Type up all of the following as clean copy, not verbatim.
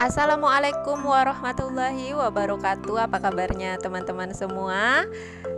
Assalamualaikum warahmatullahi wabarakatuh. Apa kabarnya teman-teman semua?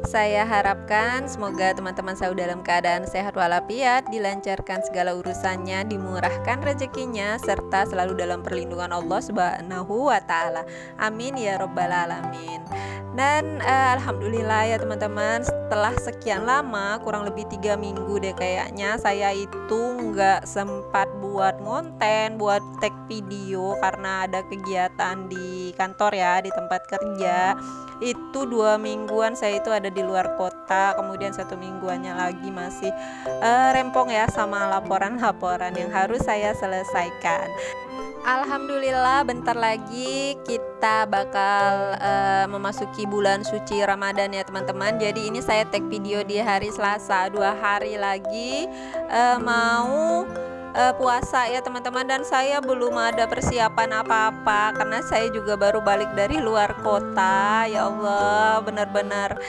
Saya harapkan semoga teman-teman selalu dalam keadaan sehat walafiat, dilancarkan segala urusannya, dimurahkan rezekinya, serta selalu dalam perlindungan Allah Subhanahu wa Ta'ala. Amin ya Rabbal Alamin. Dan alhamdulillah ya teman-teman, setelah sekian lama, kurang lebih 3 minggu deh kayaknya, saya itu nggak sempat buat konten, buat tag video karena ada kegiatan di kantor ya, di tempat kerja. Itu 2 mingguan saya itu ada di luar kota, kemudian 1 mingguannya lagi masih rempong ya sama laporan-laporan yang harus saya selesaikan. Alhamdulillah bentar lagi kita bakal memasuki bulan suci Ramadan ya teman-teman. Jadi ini saya tag video di hari Selasa, 2 hari lagi mau puasa ya teman-teman, dan saya belum ada persiapan apa-apa karena saya juga baru balik dari luar kota. Ya Allah, benar-benar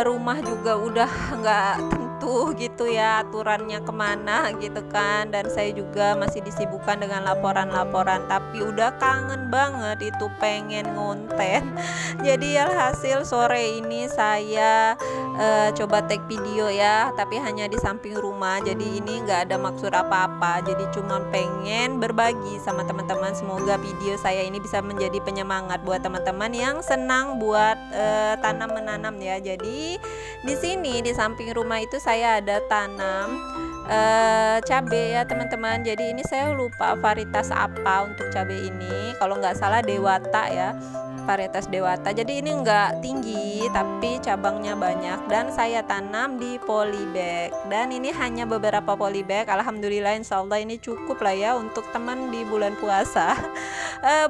rumah juga udah nggak tentu gitu ya aturannya kemana gitu kan, dan saya juga masih disibukkan dengan laporan-laporan, tapi udah kangen banget itu pengen ngonten. Jadi alhasil sore ini saya coba take video ya, tapi hanya di samping rumah. Jadi ini nggak ada maksud apa-apa, jadi cuman pengen berbagi sama teman-teman. Semoga video saya ini bisa menjadi penyemangat buat teman-teman yang senang buat tanam menanam ya. Jadi di sini di samping rumah itu saya ada tanam cabai ya teman-teman. Jadi ini saya lupa varietas apa untuk cabai ini, kalau nggak salah Dewata ya, varietas Dewata. Jadi ini enggak tinggi tapi cabangnya banyak, dan saya tanam di polybag, dan ini hanya beberapa polybag. Alhamdulillah, insyaallah ini cukup lah ya untuk teman di bulan puasa.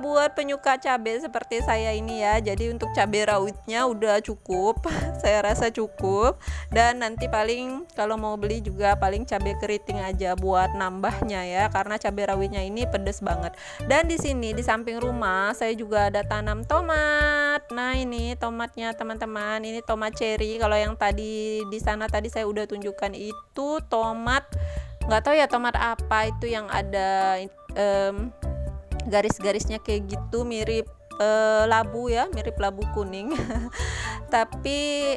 Buat penyuka cabai seperti saya ini ya, jadi untuk cabai rawitnya udah cukup. Saya rasa cukup, dan nanti paling kalau mau beli juga paling cabai keriting aja buat nambahnya ya, karena cabai rawitnya ini pedes banget. Dan di sini di samping rumah saya juga ada tanam tomat. Nah ini tomatnya teman-teman, ini tomat cherry. Kalau yang tadi di sana tadi saya udah tunjukkan itu tomat, nggak tahu ya tomat apa itu yang ada garis-garisnya kayak gitu, mirip labu ya, mirip labu kuning. Tapi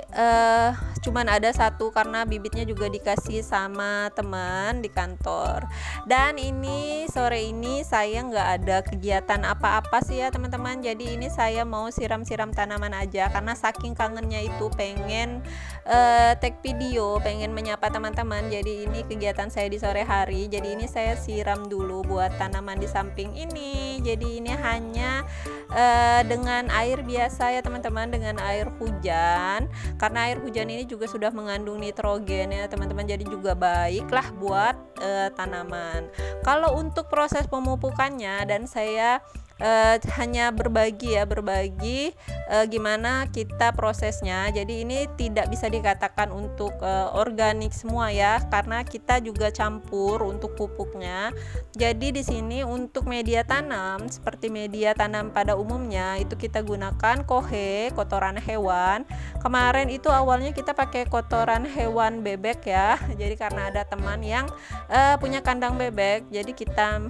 cuman ada satu karena bibitnya juga dikasih sama teman di kantor. Dan ini sore ini saya nggak ada kegiatan apa-apa sih ya teman-teman. Jadi ini saya mau siram-siram tanaman aja karena saking kangennya itu pengen tag video, pengen menyapa teman-teman. Jadi ini kegiatan saya di sore hari. Jadi ini saya siram dulu buat tanaman di samping ini. Jadi ini hanya dengan air biasa ya teman-teman, dengan air hujan, karena air hujan ini juga sudah mengandung nitrogen ya teman-teman, jadi juga baiklah buat tanaman. Kalau untuk proses pemupukannya, dan saya hanya berbagi gimana kita prosesnya. Jadi ini tidak bisa dikatakan untuk organik semua ya, karena kita juga campur untuk pupuknya. Jadi di sini untuk media tanam seperti media tanam pada umumnya itu kita gunakan kohe, kotoran hewan. Kemarin itu awalnya kita pakai kotoran hewan bebek ya. Jadi karena ada teman yang punya kandang bebek, jadi kita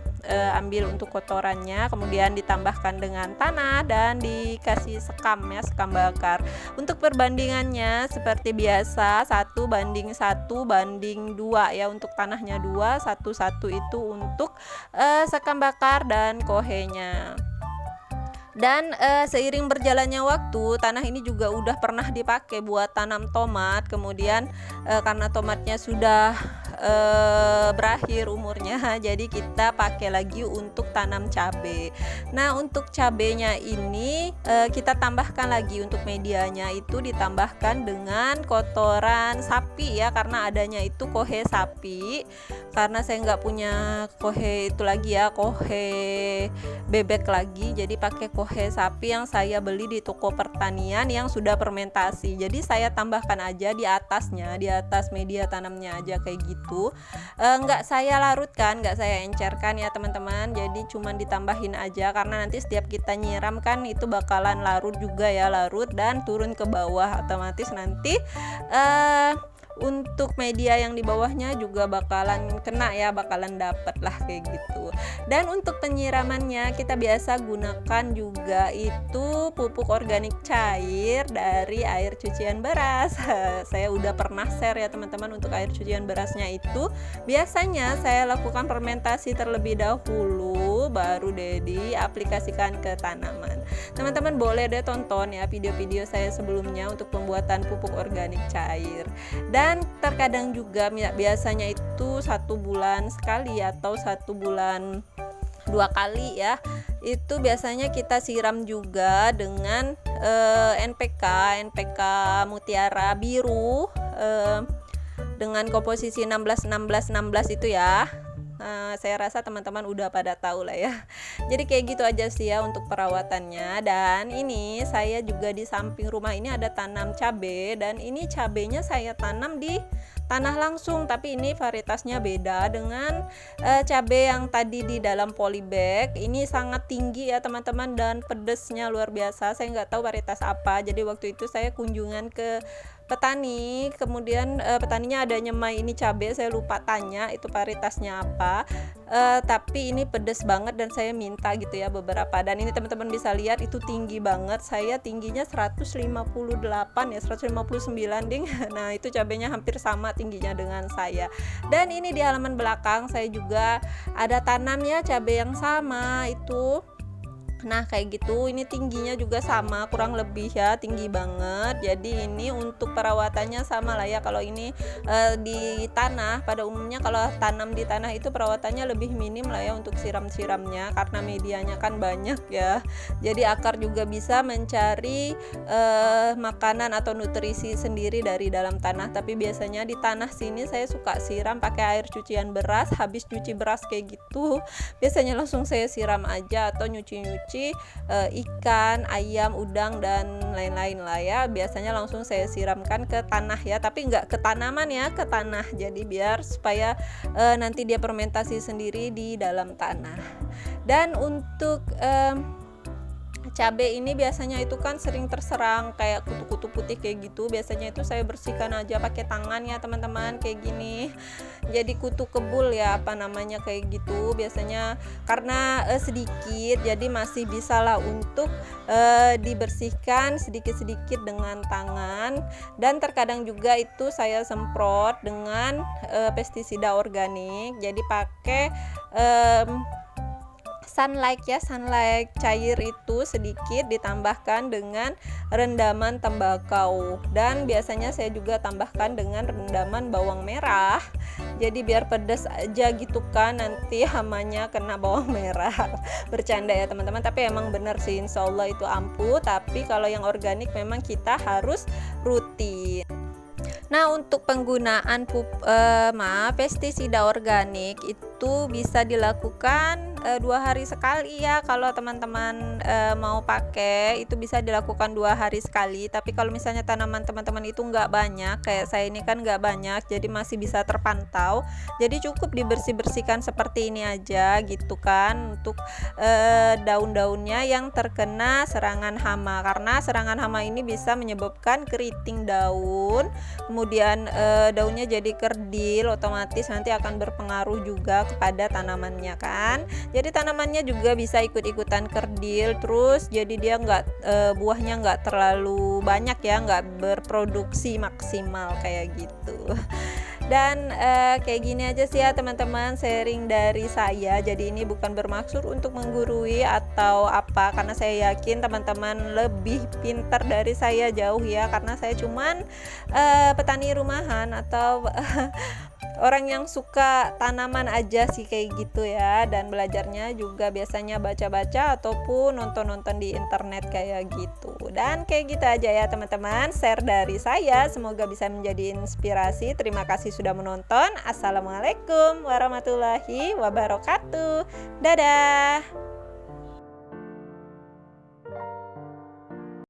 ambil untuk kotorannya, kemudian ditambahkan dengan tanah dan dikasih sekam ya, sekam bakar. Untuk perbandingannya seperti biasa 1:1:2 ya, untuk tanahnya 2, 1:1 itu untuk sekam bakar dan kohenya. Dan seiring berjalannya waktu, tanah ini juga udah pernah dipakai buat tanam tomat. Kemudian karena tomatnya sudah berakhir umurnya, jadi kita pakai lagi untuk tanam cabai. Nah untuk cabainya ini kita tambahkan lagi untuk medianya, itu ditambahkan dengan kotoran sapi ya, karena adanya itu kohe sapi. Karena saya nggak punya kohe itu lagi ya, kohe bebek lagi, jadi pakai kohe sapi yang saya beli di toko pertanian yang sudah fermentasi. Jadi saya tambahkan aja di atasnya, di atas media tanamnya aja kayak gitu. Nggak saya larutkan, nggak saya encerkan ya teman-teman. Jadi cuman ditambahin aja, karena nanti setiap kita nyiram kan itu bakalan larut juga ya, larut dan turun ke bawah, otomatis nanti untuk media yang di bawahnya juga bakalan kena ya, bakalan dapet lah kayak gitu. Dan untuk penyiramannya kita biasa gunakan juga itu pupuk organik cair dari air cucian beras. Saya udah pernah share ya teman-teman, untuk air cucian berasnya itu biasanya saya lakukan fermentasi terlebih dahulu baru deh diaplikasikan ke tanaman. Teman-teman boleh deh tonton ya video-video saya sebelumnya untuk pembuatan pupuk organik cair. Dan terkadang juga biasanya itu 1 bulan sekali atau 1 bulan 2 kali ya, itu biasanya kita siram juga dengan NPK Mutiara Biru dengan komposisi 16-16-16 itu ya. Saya rasa teman-teman udah pada tahu lah ya. Jadi kayak gitu aja sih ya untuk perawatannya. Dan ini saya juga di samping rumah ini ada tanam cabai, dan ini cabainya saya tanam di tanah langsung, tapi ini varietasnya beda dengan cabai yang tadi di dalam polybag. Ini sangat tinggi ya teman-teman, dan pedesnya luar biasa. Saya nggak tahu varietas apa. Jadi waktu itu saya kunjungan ke petani, kemudian petaninya ada nyemai ini cabai, saya lupa tanya itu varietasnya apa, tapi ini pedes banget dan saya minta gitu ya beberapa. Dan ini teman-teman bisa lihat itu tinggi banget, saya tingginya 158 ya, 159 ding. Nah itu cabainya hampir sama tingginya dengan saya. Dan ini di halaman belakang saya juga ada tanam ya cabai yang sama itu. Nah kayak gitu, ini tingginya juga sama kurang lebih ya, tinggi banget. Jadi ini untuk perawatannya sama lah ya. Kalau ini di tanah, pada umumnya kalau tanam di tanah itu perawatannya lebih minim lah ya untuk siram-siramnya, karena medianya kan banyak ya. Jadi akar juga bisa mencari makanan atau nutrisi sendiri dari dalam tanah. Tapi biasanya di tanah sini saya suka siram pakai air cucian beras. Habis cuci beras kayak gitu biasanya langsung saya siram aja, atau nyuci ikan, ayam, udang dan lain-lain lah ya. Biasanya langsung saya siramkan ke tanah ya, tapi nggak ke tanaman ya, ke tanah. Jadi biar supaya nanti dia fermentasi sendiri di dalam tanah. Dan untuk cabai ini biasanya itu kan sering terserang kayak kutu-kutu putih kayak gitu. Biasanya itu saya bersihkan aja pakai tangan ya teman-teman, kayak gini. Jadi kutu kebul ya apa namanya kayak gitu. Biasanya karena sedikit, jadi masih bisa lah untuk dibersihkan sedikit-sedikit dengan tangan. Dan terkadang juga itu saya semprot dengan pestisida organik. Jadi pakai sunlight ya, sunlight cair itu sedikit ditambahkan dengan rendaman tembakau, dan biasanya saya juga tambahkan dengan rendaman bawang merah. Jadi biar pedas aja gitu kan, nanti hamanya kena bawang merah. Bercanda ya teman-teman, tapi emang bener sih, insya Allah itu ampuh. Tapi kalau yang organik memang kita harus rutin. Nah untuk penggunaan pestisida organik itu bisa dilakukan 2 hari sekali ya. Kalau teman-teman mau pakai itu bisa dilakukan 2 hari sekali. Tapi kalau misalnya tanaman teman-teman itu nggak banyak, kayak saya ini kan nggak banyak, jadi masih bisa terpantau. Jadi cukup dibersih-bersihkan seperti ini aja gitu kan, untuk daun-daunnya yang terkena serangan hama. Karena serangan hama ini bisa menyebabkan keriting daun, kemudian daunnya jadi kerdil, otomatis nanti akan berpengaruh juga kepada tanamannya kan. Jadi tanamannya juga bisa ikut-ikutan kerdil, terus jadi dia buahnya nggak terlalu banyak ya, nggak berproduksi maksimal kayak gitu. Dan kayak gini aja sih ya teman-teman, sharing dari saya. Jadi ini bukan bermaksud untuk menggurui atau apa, karena saya yakin teman-teman lebih pintar dari saya jauh ya, karena saya cuman petani rumahan atau orang yang suka tanaman aja sih kayak gitu ya. Dan belajarnya juga biasanya baca-baca ataupun nonton-nonton di internet kayak gitu. Dan kayak gitu aja ya teman-teman, share dari saya, semoga bisa menjadi inspirasi. Terima kasih sudah menonton. Assalamualaikum warahmatullahi wabarakatuh. Dadah.